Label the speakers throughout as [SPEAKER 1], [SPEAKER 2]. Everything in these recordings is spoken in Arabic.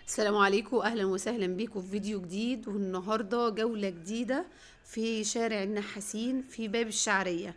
[SPEAKER 1] السلام عليكم، اهلا وسهلا بيكم في فيديو جديد. والنهارده جولة جديدة في شارع النحاسين في باب الشعرية.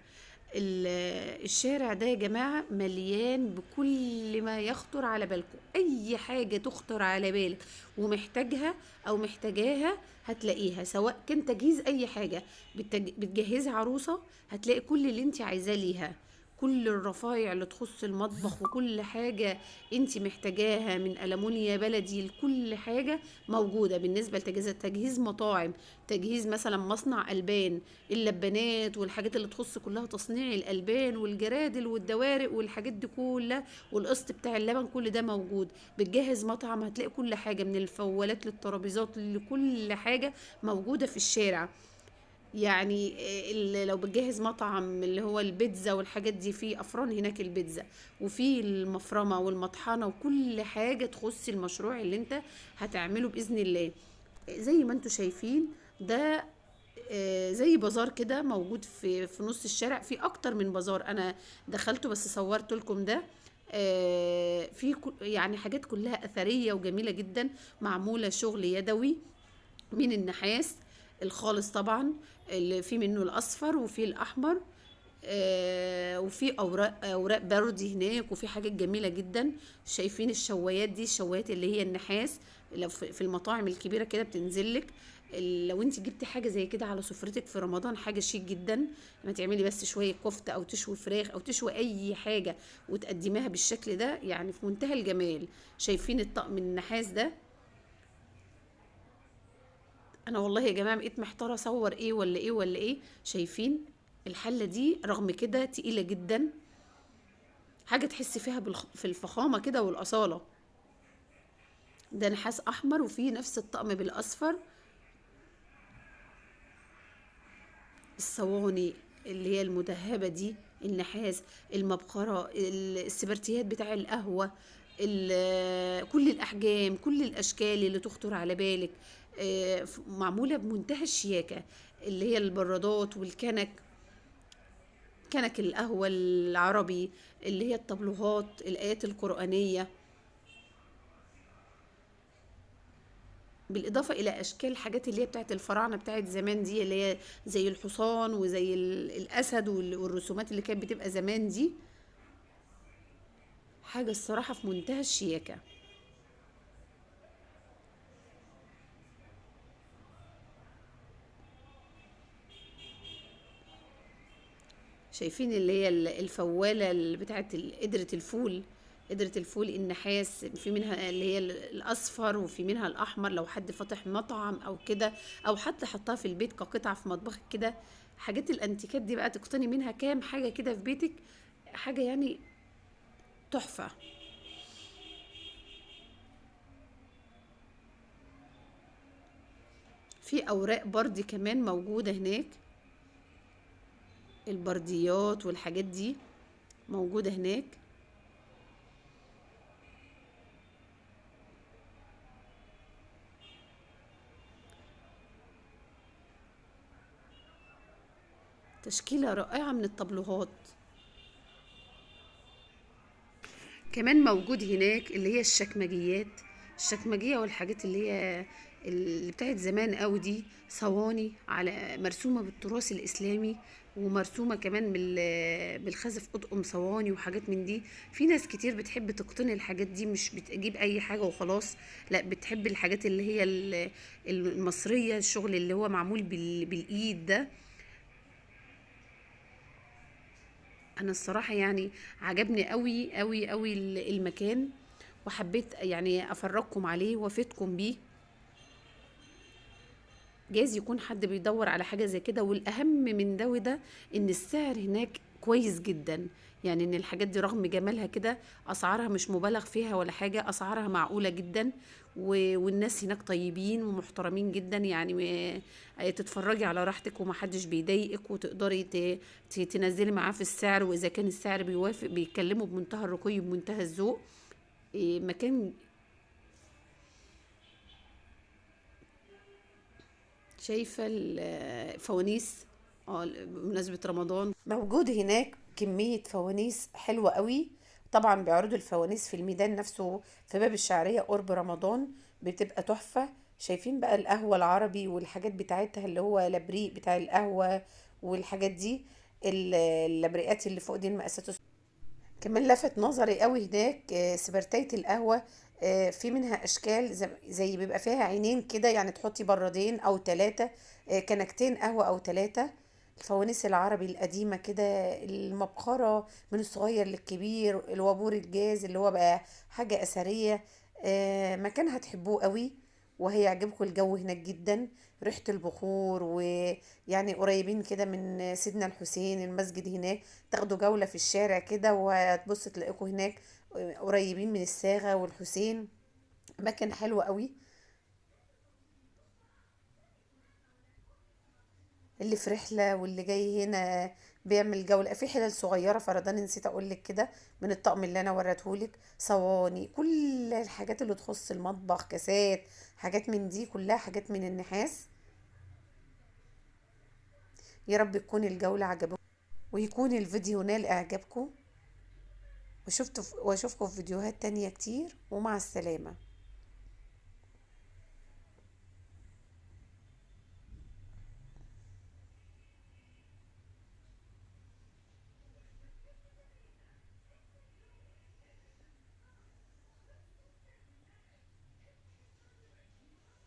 [SPEAKER 1] الشارع ده يا جماعة مليان بكل ما يخطر على بالكم. اي حاجة تخطر على بالك ومحتاجها او محتاجاها هتلاقيها، سواء كان تجهيز اي حاجة بتجهزي عروسة هتلاقي كل اللي انت عايزاه ليها. كل الرفايع اللي تخص المطبخ وكل حاجة انت محتاجاها، من ألمونيا بلدي لكل حاجة موجودة. بالنسبة لتجهيز مطاعم، تجهيز مثلا مصنع ألبان، اللبانات والحاجات اللي تخص كلها تصنيع الألبان والجرادل والدوارق والحاجات دي كلها، والقسط بتاع اللبن، كل ده موجود. بتجهز مطعم هتلاقي كل حاجة، من الفوالات للترابيزات لكل حاجة موجودة في الشارع. يعني لو بتجهز مطعم اللي هو البيتزا والحاجات دي، في افران هناك البيتزا، وفي المفرمه والمطحنه وكل حاجه تخص المشروع اللي انت هتعمله باذن الله. زي ما انتوا شايفين ده، زي بازار كده موجود في نص الشارع. في اكتر من بازار انا دخلته بس صورت لكم ده. في يعني حاجات كلها اثريه وجميله جدا، معموله شغل يدوي من النحاس الخالص طبعا، اللي في منه الاصفر وفي الاحمر. وفي اوراق بردي هناك، وفي حاجات جميله جدا. شايفين الشوايات دي، الشوايات اللي هي النحاس، لو في المطاعم الكبيره كده بتنزل لك. لو انت جبتي حاجه زي كده على سفرتك في رمضان، حاجه شيك جدا. لما تعملي بس شويه كفته او تشوي فراخ او تشوي اي حاجه وتقدميها بالشكل ده، يعني في منتهى الجمال. شايفين الطقم النحاس ده؟ انا والله يا جماعه بقيت محتاره اصور ايه ولا ايه ولا ايه. شايفين الحله دي رغم كده تقيله جدا، حاجه تحس فيها في الفخامه كده والاصاله. ده نحاس احمر وفيه نفس الطقم بالاصفر. الصواني اللي هي المدهبه دي النحاس، المبخره، السبرتيات بتاع القهوه، كل الاحجام كل الاشكال اللي تخطر على بالك. معموله بمنتهى الشياكه، اللي هي البرادات والكنك، كنك القهوة العربي، اللي هي الطبلوهات، الآيات القرآنية، بالإضافة إلى أشكال حاجات اللي هي بتاعت الفراعنة بتاعت زمان دي، اللي هي زي الحصان وزي الأسد والرسومات اللي كانت بتبقى زمان دي. حاجة الصراحة في منتهى الشياكة. شايفين اللي هي الفوالة اللي بتاعت قدرة الفول، قدرة الفول النحاس، في منها اللي هي الأصفر وفي منها الأحمر، لو حد فاتح مطعم أو كده، أو حتى حطها في البيت كقطعة في مطبخك كده. حاجات الأنتيكات دي بقى تقتني منها كام حاجة كده في بيتك، حاجة يعني تحفة. في أوراق برد كمان موجودة هناك، البرديات والحاجات دي موجودة هناك. تشكيلة رائعة من الطبلوهات. كمان موجود هناك اللي هي الشكمجيات، الشكمجية والحاجات اللي هي اللي بتاعت زمان قوي دي، صواني على مرسومة بالتراث الإسلامي، ومرسومة كمان بالخزف أطقم صواني وحاجات من دي. في ناس كتير بتحب تقتني الحاجات دي، مش بتجيب أي حاجة وخلاص، لا بتحب الحاجات اللي هي المصرية، الشغل اللي هو معمول بالإيد ده. انا الصراحه يعني عجبني قوي قوي قوي المكان، وحبيت يعني افرجكم عليه وافيدكم بيه. جايز يكون حد بيدور على حاجه زي كده، والاهم من ده وده ان السعر هناك كويس جدا. يعني ان الحاجات دي رغم جمالها كده، اسعارها مش مبالغ فيها ولا حاجه، اسعارها معقوله جدا. والناس هناك طيبين ومحترمين جدا. يعني تتفرجي على راحتك ومحدش بيضايقك، وتقدري تنزلي معاه في السعر، واذا كان السعر بيوافق بيتكلموا بمنتهى الرقي بمنتهى الذوق. مكان. شايفة الفوانيس؟ اه، بمناسبة رمضان موجود هناك كمية فوانيس حلوة قوي. طبعا بيعرضوا الفوانيس في الميدان نفسه في باب الشعرية قرب رمضان. بتبقى تحفة. شايفين بقى القهوة العربي والحاجات بتاعتها اللي هو لبريق بتاع القهوة والحاجات دي، اللبريقات اللي فوق دي المقاسات. كمان لفت نظري قوي هناك سبرتاية القهوة. في منها اشكال زي بيبقى فيها عينين كده، يعني تحطي بردين او ثلاثة، كنكتين قهوة او ثلاثة. الفوانيس العربي القديمة كده، المبخرة من الصغير للكبير، الوابور الجاز اللي هو بقى حاجة أثرية. مكان هتحبوه قوي وهيعجبكم الجو هناك جدا. ريحة البخور، ويعني قريبين كده من سيدنا الحسين المسجد هناك. تاخدوا جولة في الشارع كده وهتبص تلاقيكوا هناك قريبين من الساغة والحسين. مكان حلو قوي. اللي في رحلة واللي جاي هنا بيعمل جولة في حلل صغيرة فرداني، نسيت اقولك كده، من الطقم اللي انا وريتهولك، صواني، كل الحاجات اللي تخص المطبخ، كاسات، حاجات من دي كلها حاجات من النحاس. يا رب تكون الجولة عجبكم ويكون الفيديو نال اعجابكم، واشوفكم في فيديوهات تانية كتير، ومع السلامة.